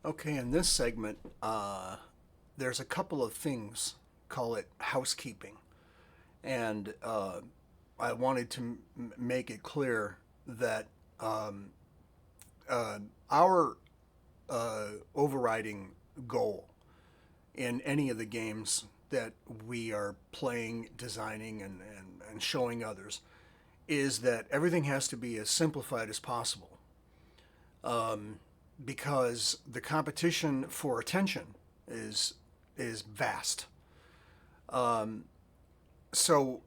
Okay, in this segment, there's a couple of things, call it housekeeping. And I wanted to make it clear that um, uh, our overriding goal in any of the games that we are playing, designing, and showing others is that everything has to be as simplified as possible, because the competition for attention is is vast. So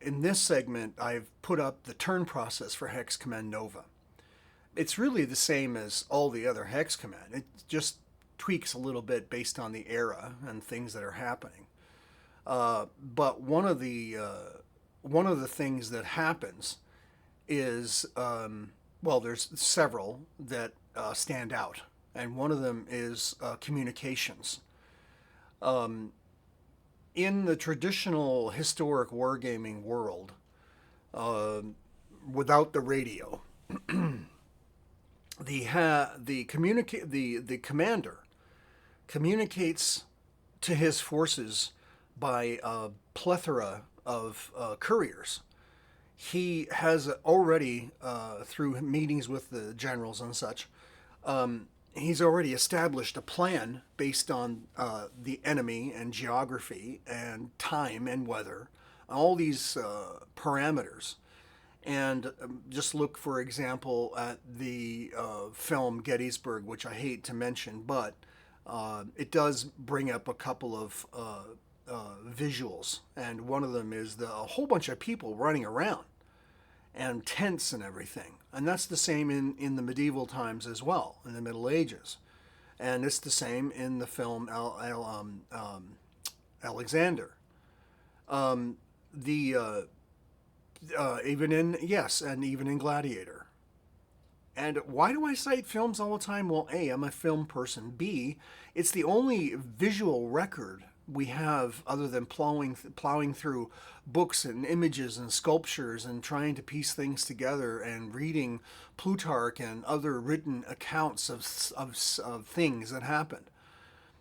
in this segment, I've put up the turn process for Hex Command NOVA. It's really the same as all the other Hex Command. It just tweaks a little bit based on the era and things that are happening. But one of the things that happens is, well, there's several that stand out, and one of them is communications. In the traditional historic wargaming world, uh, without the radio, the commander communicates to his forces by a plethora of couriers. He has already, through meetings with the generals and such, he's already established a plan based on the enemy and geography and time and weather, all these parameters. And just look, for example, at the film Gettysburg, which I hate to mention, but it does bring up a couple of visuals. And one of them is a whole bunch of people running around and tents and everything. And that's the same in the medieval times as well, in the Middle Ages. And it's the same in the film Alexander. The Even in, yes, and even in Gladiator. And why do I cite films all the time? Well, A, I'm a film person. B, it's the only visual record we have other than plowing through books and images and sculptures and trying to piece things together and reading Plutarch and other written accounts of things that happened,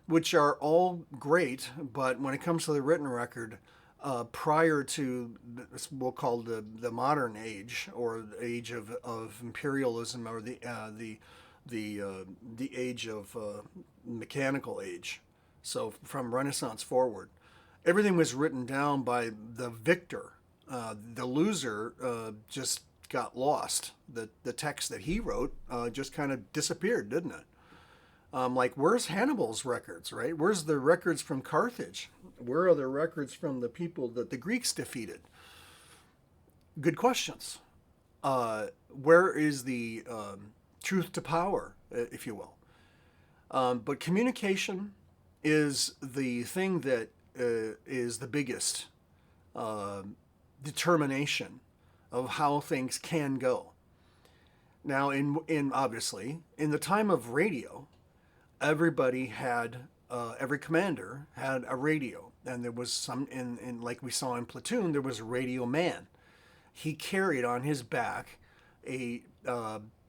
which are all great, but when it comes to the written record, prior to we'll call the modern age, or the age of imperialism, or the age of mechanical age, so from Renaissance forward, everything was written down by the victor. The loser just got lost. The text that he wrote just kind of disappeared, didn't it? Like, where's Hannibal's records, right? Where's the records from Carthage? Where are the records from the people that the Greeks defeated? Good questions. Where is the truth to power, if you will? But communication is the thing that is the biggest determination of how things can go. Now, in obviously, in the time of radio, everybody had every commander had a radio, and there was some in like we saw in Platoon, there was a radio man. He carried on his back a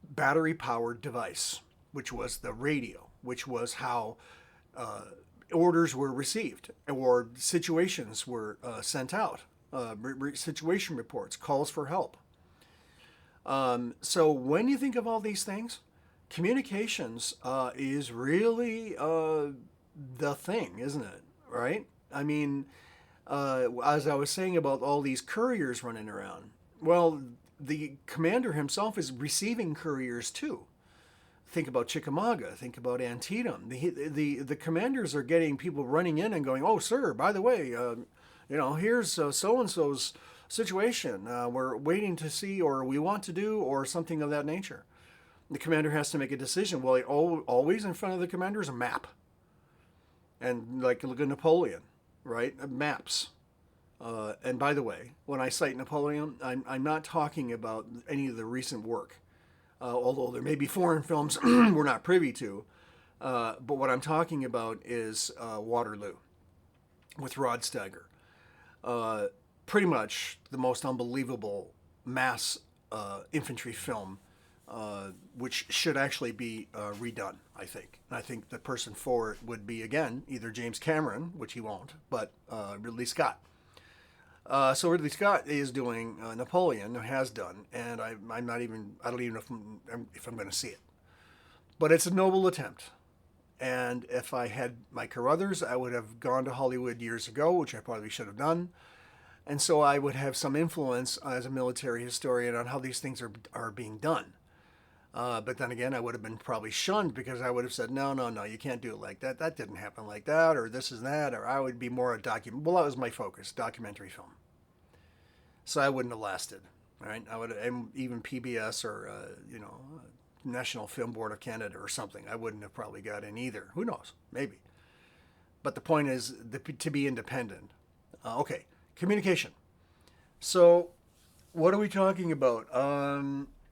battery powered device, which was the radio, which was how orders were received, or situations were sent out, situation reports, calls for help. So when you think of all these things, communications is really the thing, isn't it? Right? I mean, as I was saying about all these couriers running around, well, the commander himself is receiving couriers too. Think about Chickamauga. Think about Antietam. The commanders are getting people running in and going, "Oh, sir, by the way, here's so and so's situation. We're waiting to see, or we want to do, or something of that nature." The commander has to make a decision. Well, always in front of the commander is a map, and like look at Napoleon, right? Maps. And by the way, when I cite Napoleon, I'm not talking about any of the recent work, although there may be foreign films we're not privy to. But what I'm talking about is Waterloo with Rod Steiger. Pretty much the most unbelievable mass infantry film which should actually be redone, I think. And I think the person for it would be, again, either James Cameron, which he won't, but Ridley Scott. So Ridley Scott is doing Napoleon, has done, and I don't even know if I'm going to see it. But it's a noble attempt. And if I had my Carruthers, I would have gone to Hollywood years ago, which I probably should have done. And so I would have some influence as a military historian on how these things are being done. But then again, I would have been probably shunned because I would have said, no, you can't do it like that. That didn't happen like that, or this is that, or I would be more well, that was my focus, documentary film. So I wouldn't have lasted, right? I would have, even PBS or, National Film Board of Canada or something, I wouldn't have probably got in either. Who knows? Maybe. But the point is to be independent. Okay, communication. So what are we talking about?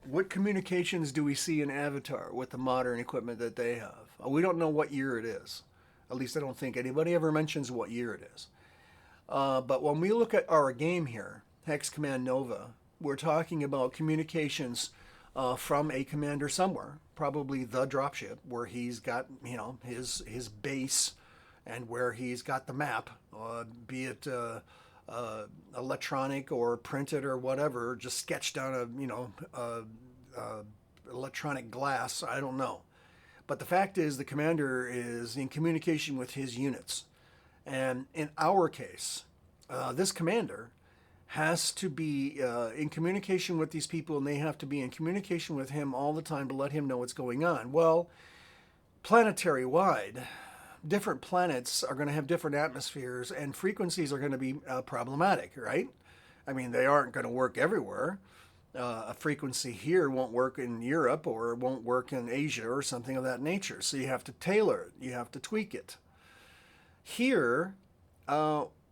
What communications do we see in Avatar with the modern equipment that they have? We don't know what year it is. At least I don't think anybody ever mentions what year it is. But when we look at our game here, Hex Command NOVA, we're talking about communications from a commander somewhere, probably the dropship, where he's got his base and where he's got the map, be it electronic or printed or whatever, just sketched on electronic glass. I don't know, but the fact is the commander is in communication with his units, and in our case, this commander has to be in communication with these people, and they have to be in communication with him all the time to let him know what's going on. Well, planetary wide, different planets are going to have different atmospheres, and frequencies are going to be problematic, right? I mean, they aren't going to work everywhere. A frequency here won't work in Europe, or it won't work in Asia or something of that nature. So you have to tailor it. You have to tweak it. Here,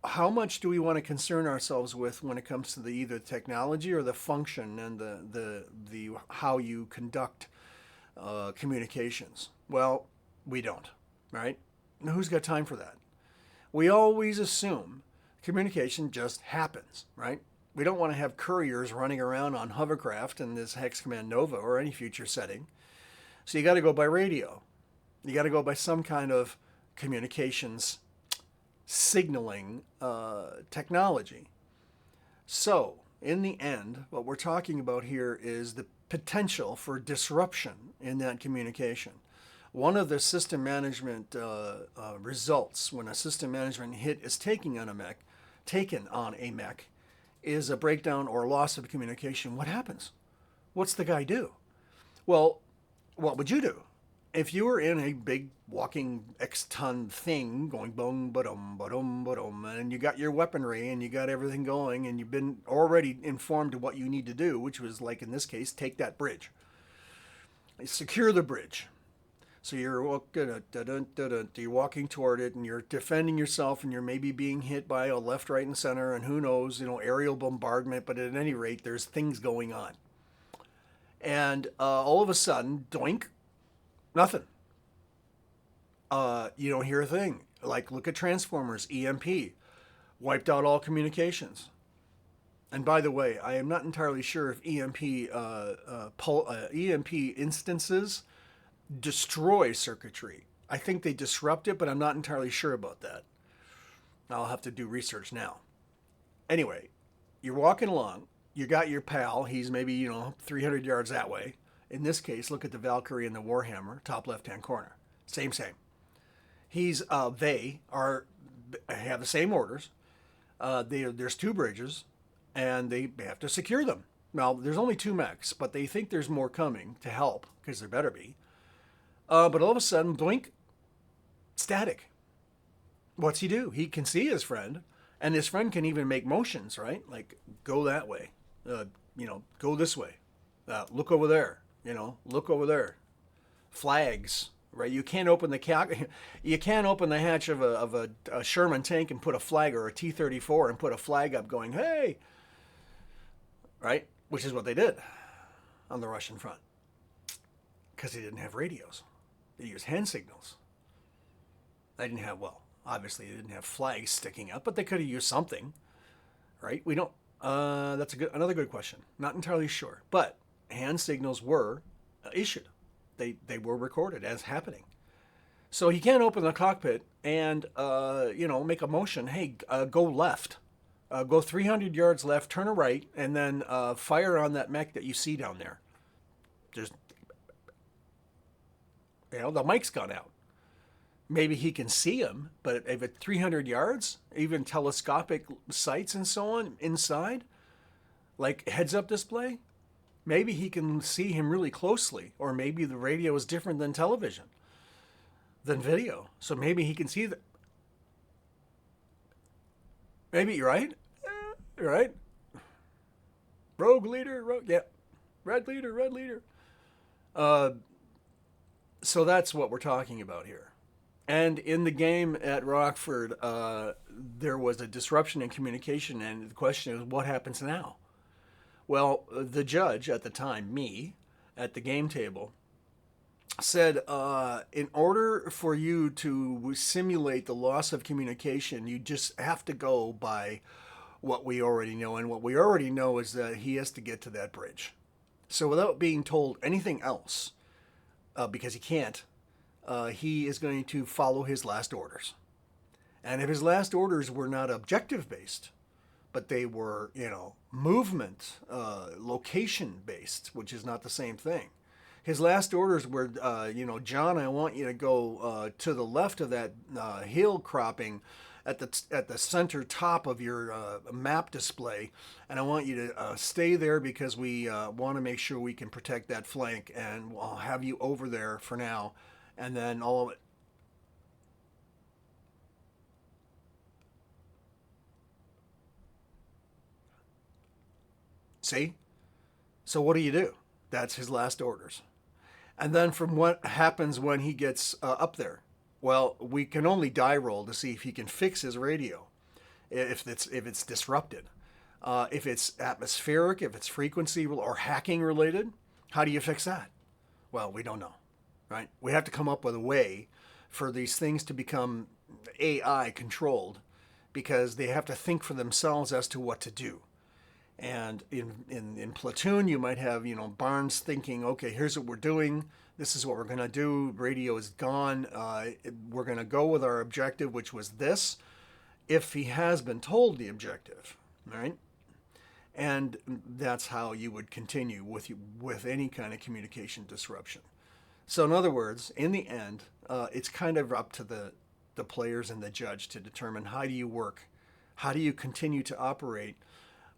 how much do we want to concern ourselves with when it comes to the either technology or the function and the how you conduct communications? Well, we don't, right? Now, who's got time for that? We always assume communication just happens, right? We don't want to have couriers running around on hovercraft in this Hex Command NOVA or any future setting. So you got to go by radio. You got to go by some kind of communications signaling technology. So in the end, what we're talking about here is the potential for disruption in that communication. One of the system management results when a system management hit is taken on a mech, is a breakdown or loss of communication. What happens? What's the guy do? Well, what would you do? If you were in a big walking X-ton thing going boom, ba-dum, ba-dum, ba-dum, and you got your weaponry and you got everything going and you've been already informed of what you need to do, which was, like in this case, take that bridge. Secure the bridge. So you're walking toward it and you're defending yourself and you're maybe being hit by a left, right, and center and who knows, aerial bombardment, but at any rate, there's things going on. And all of a sudden, doink, nothing. You don't hear a thing. Like, look at Transformers, EMP, wiped out all communications. And by the way, I am not entirely sure if EMP instances destroy circuitry. I think they disrupt it, but I'm not entirely sure about that. I'll have to do research now. Anyway, you're walking along. You got your pal. He's maybe, 300 yards that way. In this case, look at the Valkyrie and the Warhammer, top left-hand corner. Same. They have the same orders. There's two bridges, and they have to secure them. Now, there's only two mechs, but they think there's more coming to help, because there better be. But all of a sudden, blink, static. What's he do? He can see his friend, and his friend can even make motions, right? Like, go that way, go this way, look over there, look over there. Flags, right? You can't open the hatch of a Sherman tank and put a flag, or a T-34 and put a flag up going, hey, right? Which is what they did on the Russian front, because they didn't have radios. They used hand signals. They didn't have, obviously they didn't have flags sticking up, but they could have used something, right? That's another good question. Not entirely sure, but hand signals were issued. They were recorded as happening. So he can't open the cockpit and make a motion. Hey, go left, go 300 yards left, turn a right, and then fire on that mech that you see down there. There's, the mic's gone out. Maybe he can see him, but if at 300 yards, even telescopic sights and so on inside, like heads-up display, maybe he can see him really closely, or maybe the radio is different than television, than video. So maybe he can see that. Maybe you're right. Right? Rogue leader, yeah. Red leader. So that's what we're talking about here. And in the game at Rockford, there was a disruption in communication, and the question is, what happens now? Well, the judge at the time, me, at the game table, said, in order for you to simulate the loss of communication, you just have to go by what we already know. And what we already know is that he has to get to that bridge. So without being told anything else, because he can't, he is going to follow his last orders. And if his last orders were not objective based, but they were, movement, location based, which is not the same thing. His last orders were, John, I want you to go to the left of that hill cropping at the center top of your map display, and I want you to stay there because we want to make sure we can protect that flank, and I'll have you over there for now, and then all of it. See? So what do? That's his last orders. And then from what happens when he gets up there? Well, we can only die roll to see if he can fix his radio, if it's disrupted. If it's atmospheric, if it's frequency or hacking related, how do you fix that? Well, we don't know, right? We have to come up with a way for these things to become AI controlled, because they have to think for themselves as to what to do. And in Platoon, you might have, Barnes thinking, okay, here's what we're doing. This is what we're going to do. Radio is gone. We're going to go with our objective, which was this, if he has been told the objective, right? And that's how you would continue with any kind of communication disruption. So in other words, in the end, it's kind of up to the players and the judge to determine how do you work, how do you continue to operate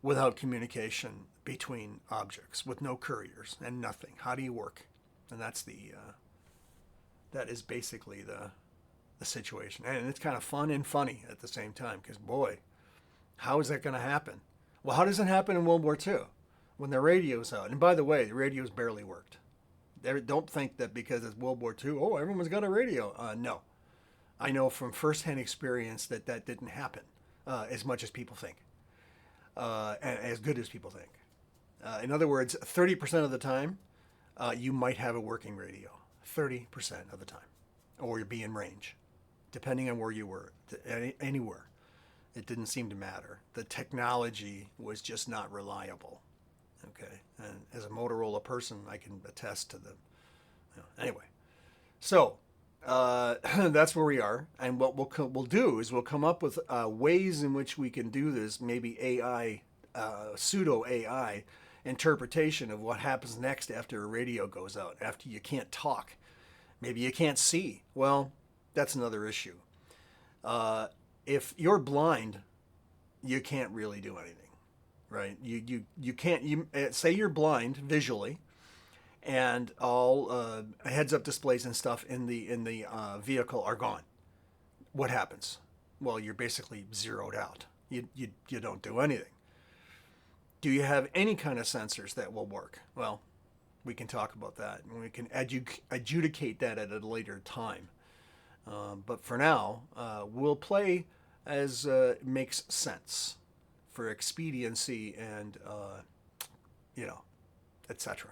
without communication between objects, with no couriers and nothing. How do you work? And that is basically the situation. And it's kind of fun and funny at the same time, because boy, how is that going to happen? Well, how does it happen in World War II when the radio's out? And by the way, the radios barely worked. Don't think that because it's World War II, oh, everyone's got a radio. No. I know from firsthand experience that didn't happen as much as people think. And as good as people think. In other words, 30% of the time, you might have a working radio. 30% of the time. Or you'd be in range, depending on where you were, anywhere. It didn't seem to matter. The technology was just not reliable. Okay, and as a Motorola person, I can attest to anyway. So that's where we are, and what we'll do is we'll come up with ways in which we can do this, maybe AI, pseudo AI interpretation of what happens next after a radio goes out, after you can't talk. Maybe you can't see. Well, that's another issue. If you're blind, you can't really do anything, right? You can't, say you're blind visually, and all heads-up displays and stuff in the vehicle are gone. What happens? Well, you're basically zeroed out. You don't do anything. Do you have any kind of sensors that will work? Well, we can talk about that, and we can adjudicate that at a later time. But for now, we'll play as makes sense for expediency and, etc.